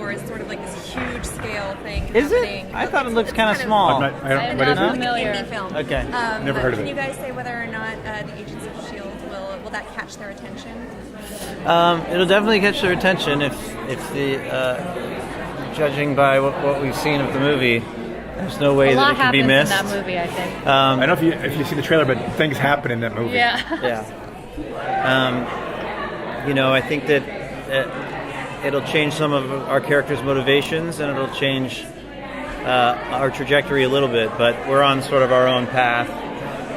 War is sort of like this huge scale thing Is happening. it? I thought it looks kind of small. I'm not not familiar. Indie film. Okay. Never heard of Can it. you guys say whether or not the Agents of S.H.I.E.L.D. will that catch their attention? It'll definitely catch their attention if the judging by what we've seen of the movie. There's no way A lot that it can be happens missed. in that movie, I think. I don't know if you see the trailer, but things happen in that movie. Yeah. I think that it'll change some of our characters' motivations, and it'll change our trajectory a little bit. But we're on sort of our own path,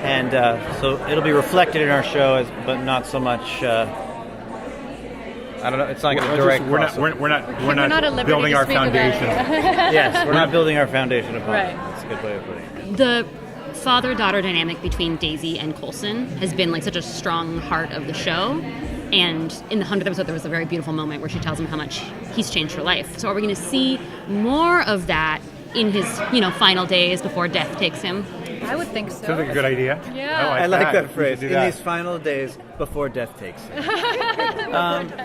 and so it'll be reflected in our show, but not so much. I don't know. It's not like a direct. We're not at liberty building to our speak about it. foundation. Yes, we're not building our foundation upon Right. it. That's a good way of putting it. The father-daughter dynamic between Daisy and Coulson has been like such a strong heart of the show. And in the 100th episode, there was a very beautiful moment where she tells him how much he's changed her life. So are we going to see more of that in his, final days before death takes him? I would think so. Sounds like a good idea. Yeah. I like that We phrase. should In do that. these final days before death takes him.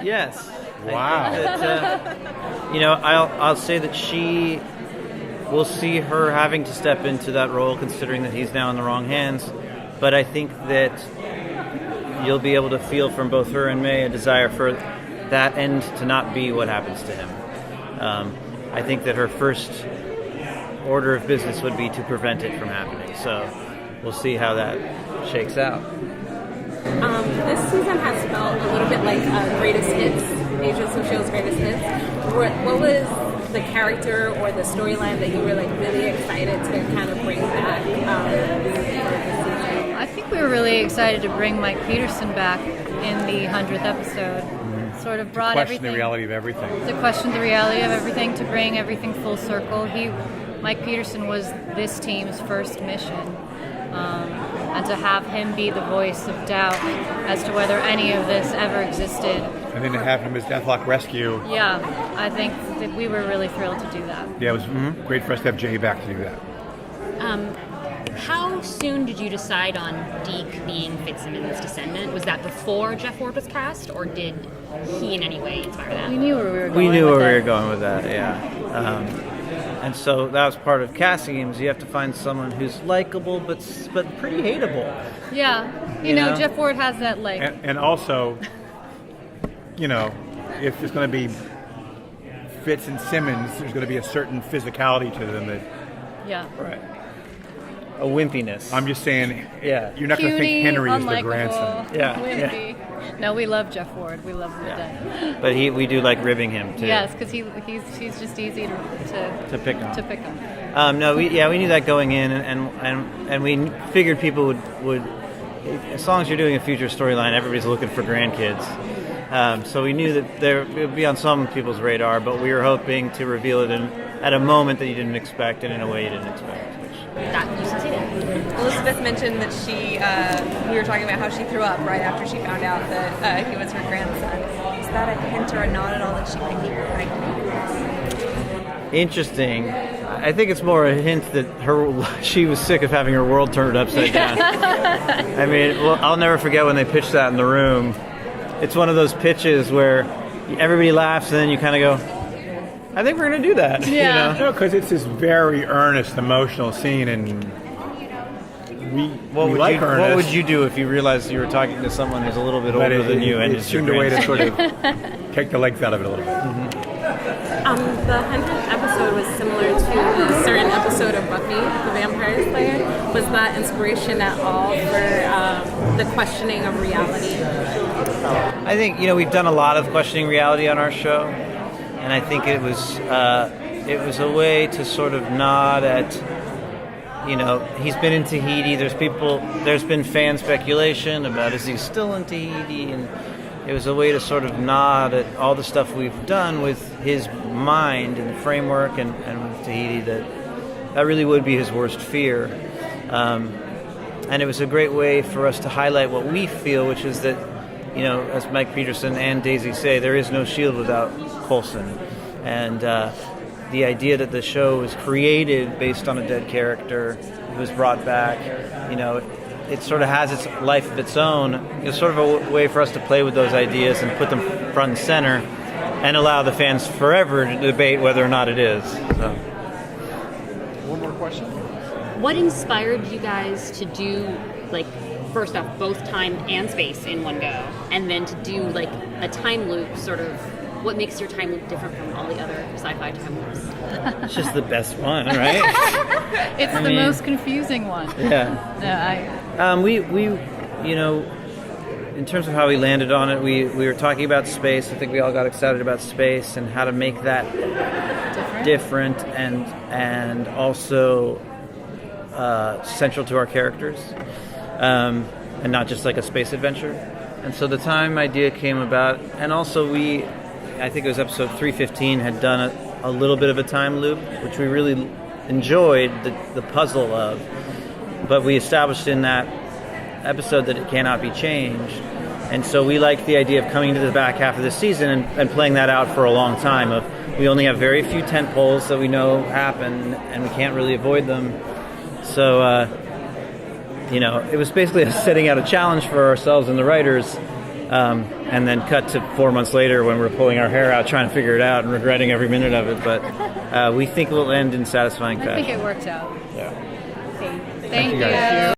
Yes. Wow. I'll say that we'll see her having to step into that role, considering that he's now in the wrong hands. But I think that you'll be able to feel from both her and May a desire for that end to not be what happens to him. I think that her first order of business would be to prevent it from happening. So we'll see how that shakes out. This season has felt a little bit like Greatest Hits, Agents of S.H.I.E.L.D.'s Greatest Hits. What was the character or the storyline that you were really excited to kind of bring back for this season? I think we were really excited to bring Mike Peterson back in the 100th episode. Sort of brought Question everything the reality of everything. to question the reality of everything, to bring everything full circle. Mike Peterson was this team's first mission, and to have him be the voice of doubt as to whether any of this ever existed. And then to have him as Deathlock Rescue. Yeah, I think that we were really thrilled to do that. Yeah, it was great for us to have Jay back to do that. How soon did you decide on Deke being Fitzsimmons' descendant? Was that before Jeff Ward was cast, or did he in any way inspire that? We knew where we were going. We knew with where we it. were going with that, yeah. And so that was part of casting games. You have to find someone who's likable but pretty hateable. Yeah, You know? Jeff Ward has that And also, if there's going to be Fitz and Simmons, there's going to be a certain physicality to them that. yeah. Right. A wimpiness. I'm just saying. Yeah. You're not going to think Cutie, Henry is the unlikable, grandson. Yeah, wimpy. No, we love Jeff Ward. We love him to death. But we do like ribbing him too. Yes, because he's just easy to pick on. To pick on. No, we knew that going in, and we figured people would, as long as you're doing a future storyline, everybody's looking for grandkids. So we knew that it would be on some people's radar, but we were hoping to reveal it at a moment that you didn't expect and in a way you didn't expect. Elizabeth mentioned that we were talking about how she threw up right after she found out that he was her grandson. Is that a hint or a nod at all that she might be pregnant? Interesting. I think it's more a hint that she was sick of having her world turned upside down. I mean, I'll never forget when they pitched that in the room. It's one of those pitches where everybody laughs and then you kind of go, I think we're going to do that. Yeah. No, because it's this very earnest, emotional scene, and What like earnest. would you do if you realized you were talking to someone who's a little bit But older than you and it is your seemed a way to grandson? sort of take the legs out of it a little bit. The 100th episode was similar to a certain episode of Buffy, the Vampire Slayer. Was that inspiration at all for the questioning of reality? I think we've done a lot of questioning reality on our show, and I think it was a way to sort of nod at he's been in Tahiti. There's been fan speculation about is he still in Tahiti, and it was a way to sort of nod at all the stuff we've done with his mind and the framework and with Tahiti that really would be his worst fear. And it was a great way for us to highlight what we feel, which is that, as Mike Peterson and Daisy say, there is no S.H.I.E.L.D. without Coulson. And the idea that the show was created based on a dead character who was brought back, it sort of has its life of its own. It's sort of a way for us to play with those ideas and put them front and center. and allow the fans forever to debate whether or not it is. So. One more question. What inspired you guys to do, like, first off, both time and space in one go, and then to do, like, a time loop, sort of, what makes your time loop different from all the other sci-fi time loops? It's just the best one, right? It's the most confusing one. Yeah. No, We you know, in terms of how we landed on it, we were talking about space. I think we all got excited about space and how to make that different and also central to our characters, and not just like a space adventure. And so the time idea came about, and also I think it was episode 315, had done a little bit of a time loop, which we really enjoyed the puzzle of, but we established in that episode that it cannot be changed. And so we liked the idea of coming to the back half of the season and playing that out for a long time. Of we only have very few tent poles that we know happen, and we can't really avoid them. So, it was basically setting out a challenge for ourselves and the writers, and then cut to 4 months later when we're pulling our hair out trying to figure it out and regretting every minute of it. But we think it will end in satisfying fashion. I think it works out. Yeah. Thank you.